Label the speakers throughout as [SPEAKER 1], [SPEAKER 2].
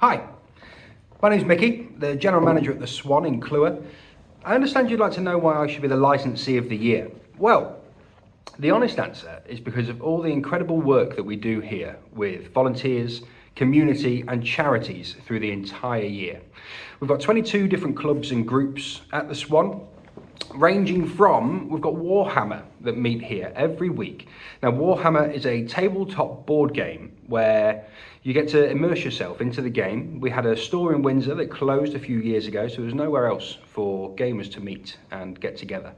[SPEAKER 1] Hi, my name's Micky, the General Manager at The Swan in Clewer. I understand you'd like to know why I should be the licensee of the year. Well, the honest answer is because of all the incredible work that we do here with volunteers, community and charities through the entire year. We've got 22 different clubs and groups at The Swan, ranging from, we've got Warhammer that meet here every week. Now Warhammer is a tabletop board game where you get to immerse yourself into the game. We had a store in Windsor that closed a few years ago, so there's nowhere else for gamers to meet and get together.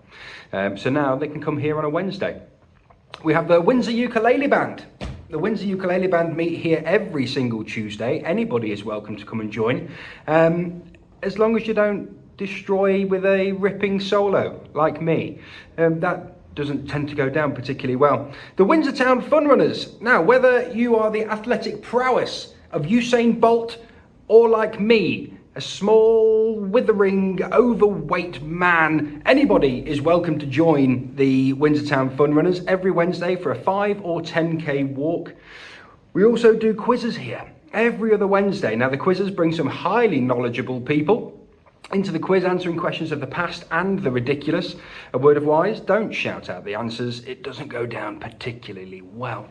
[SPEAKER 1] So now they can come here on a Wednesday. We have the Windsor Ukulele Band. The Windsor Ukulele Band meet here every single Tuesday. Anybody is welcome to come and join, as long as you don't destroy with a ripping solo like me. That doesn't tend to go down particularly well. The Windsor Town Fun Runners. Now, whether you are the athletic prowess of Usain Bolt or like me, a small, withering, overweight man, anybody is welcome to join the Windsor Town Fun Runners every Wednesday for a 5 or 10k walk. We also do quizzes here every other Wednesday. Now, the quizzes bring some highly knowledgeable people into the quiz, answering questions of the past and the ridiculous. A word of wise, don't shout out the answers, it doesn't go down particularly well.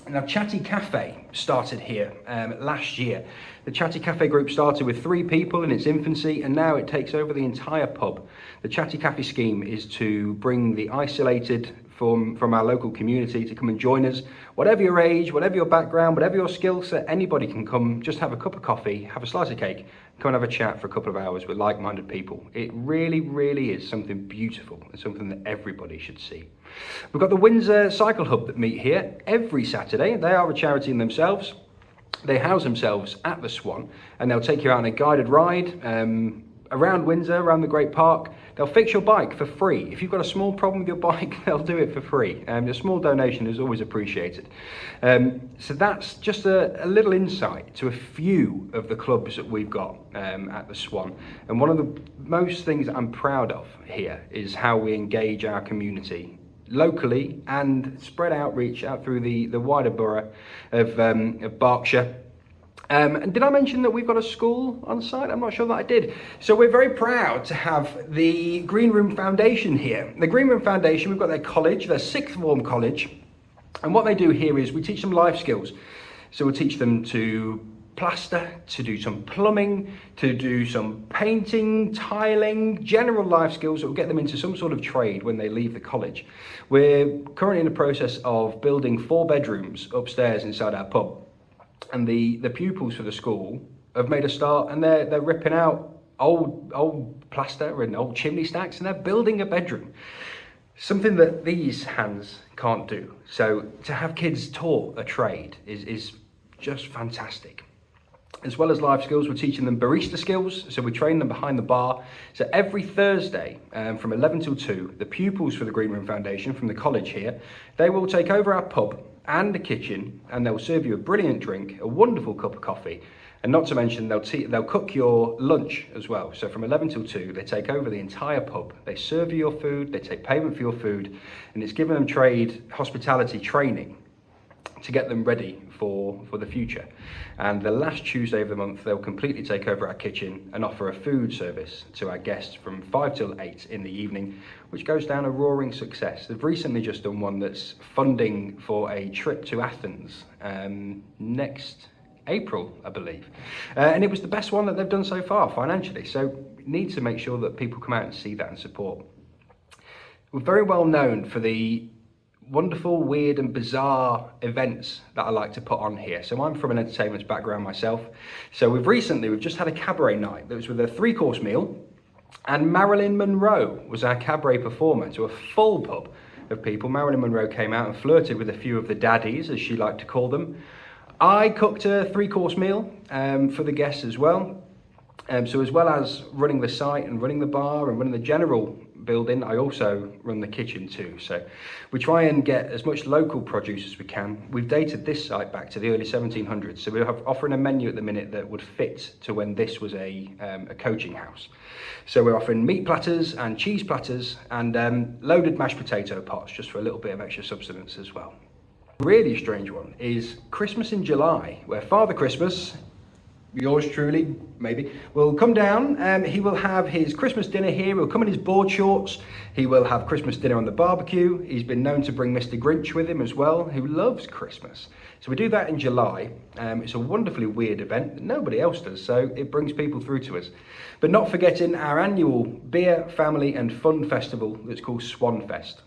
[SPEAKER 1] Now, Chatty Cafe started here last year. The Chatty Cafe group started with 3 people in its infancy, and now it takes over the entire pub. The Chatty Cafe scheme is to bring the isolated from our local community to come and join us. Whatever your age, whatever your background, whatever your skill set, anybody can come, just have a cup of coffee, have a slice of cake, come and have a chat for a couple of hours with like-minded people. It really, really is something beautiful and something that everybody should see. We've got the Windsor Cycle Hub that meet here every Saturday. They are a charity in themselves. They house themselves at the Swan, and they'll take you out on a guided ride around Windsor, around the Great Park. They'll fix your bike for free. If you've got a small problem with your bike, they'll do it for free. A small donation is always appreciated. So that's just a little insight to a few of the clubs that we've got at the Swan. And one of the most things that I'm proud of here is how we engage our community locally and spread outreach out through the wider borough of Berkshire. And did I mention that we've got a school on site? I'm not sure that I did. So we're very proud to have the Green Room Foundation here. The Green Room Foundation, we've got their college, their 6th form college. And what they do here is we teach them life skills. So we'll teach them to plaster, to do some plumbing, to do some painting, tiling, general life skills that will get them into some sort of trade when they leave the college. We're currently in the process of building 4 bedrooms upstairs inside our pub. And the pupils for the school have made a start, and they're ripping out old plaster and old chimney stacks, and they're building a bedroom. Something that these hands can't do. So to have kids taught a trade is just fantastic. As well as life skills, we're teaching them barista skills, so we train them behind the bar. So every Thursday from 11 till 2, the pupils for the Green Room Foundation from the college here, they will take over our pub and the kitchen, and they'll serve you a brilliant drink, a wonderful cup of coffee, and not to mention they'll cook your lunch as well. So from 11 till 2, they take over the entire pub, they serve you your food, they take payment for your food, and it's giving them trade hospitality training to get them ready for the future. And the last Tuesday of the month, they'll completely take over our kitchen and offer a food service to our guests from 5 till 8 in the evening, which goes down a roaring success. They've recently just done one that's funding for a trip to Athens next April, I believe. And it was the best one that they've done so far financially. So we need to make sure that people come out and see that and support. We're very well known for the wonderful, weird and bizarre events that I like to put on here. So I'm from an entertainment background myself. So we've just had a cabaret night that was with a 3-course meal, and Marilyn Monroe was our cabaret performer to a full pub of people. Marilyn Monroe came out and flirted with a few of the daddies, as she liked to call them. I cooked a 3-course meal for the guests as well. So as well as running the site and running the bar and running the general building, I also run the kitchen too. So we try and get as much local produce as we can. We've dated this site back to the early 1700s, so we're offering a menu at the minute that would fit to when this was a coaching house. So we're offering meat platters and cheese platters and loaded mashed potato pots, just for a little bit of extra substance as well. A really strange one is Christmas in July, where Father Christmas yours truly, maybe, will come down. He will have his Christmas dinner here. He'll come in his board shorts. He will have Christmas dinner on the barbecue. He's been known to bring Mr. Grinch with him as well, who loves Christmas. So we do that in July. It's a wonderfully weird event that nobody else does, so it brings people through to us. But not forgetting our annual beer, family and fun festival that's called Swan Fest.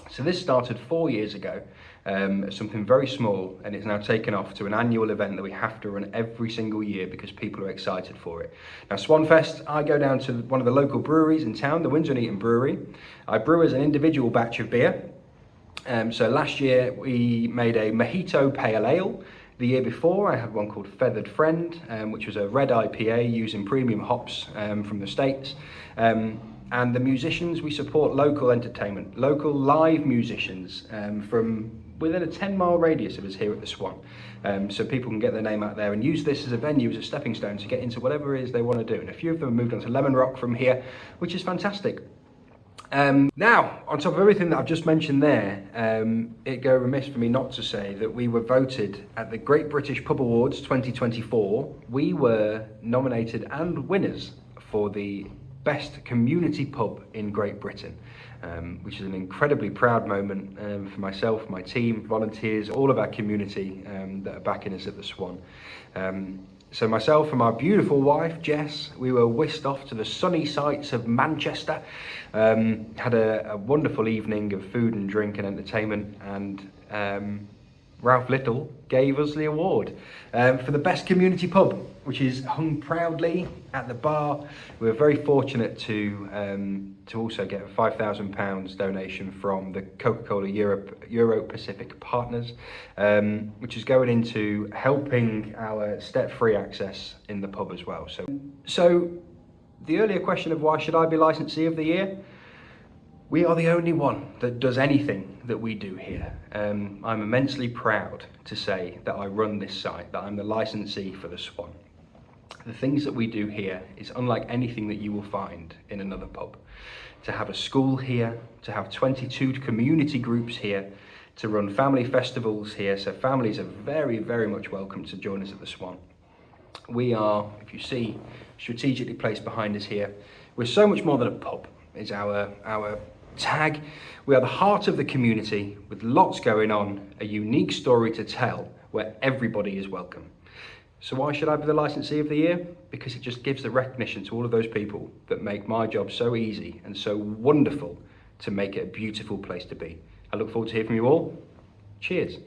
[SPEAKER 1] So this started 4 years ago, something very small, and it's now taken off to an annual event that we have to run every single year because people are excited for it. Now Swanfest, I go down to one of the local breweries in town, the Windsor Brewery. I brew as an individual batch of beer. So last year we made a Mojito Pale Ale. The year before I had one called Feathered Friend, which was a red IPA using premium hops from the States. And the musicians, we support local entertainment, local live musicians from within a 10-mile radius of us here at the Swan. So people can get their name out there and use this as a venue, as a stepping stone to get into whatever it is they want to do. And a few of them have moved on to Lemon Rock from here, which is fantastic. Now, on top of everything that I've just mentioned there, it'd go remiss for me not to say that we were voted at the Great British Pub Awards 2024. We were nominated and winners for the best community pub in Great Britain, which is an incredibly proud moment for myself, my team, volunteers, all of our community that are backing us at the Swan. So myself and my beautiful wife, Jess, we were whisked off to the sunny sights of Manchester, had a wonderful evening of food and drink and entertainment, and Ralph Little gave us the award for the best community pub, which is hung proudly at the bar. We were very fortunate to also get a £5,000 donation from the Coca-Cola Euro-Pacific partners, which is going into helping our step-free access in the pub as well. So the earlier question of why should I be licensee of the year? We are the only one that does anything that we do here. I'm immensely proud to say that I run this site, that I'm the licensee for the Swan. The things that we do here is unlike anything that you will find in another pub. To have a school here, to have 22 community groups here, to run family festivals here, so families are very, very much welcome to join us at the Swan. We are, if you see, strategically placed behind us here. We're so much more than a pub, is our tag. We are the heart of the community with lots going on, a unique story to tell where everybody is welcome. So why should I be the licensee of the year? Because it just gives the recognition to all of those people that make my job so easy and so wonderful to make it a beautiful place to be. I look forward to hearing from you all. Cheers.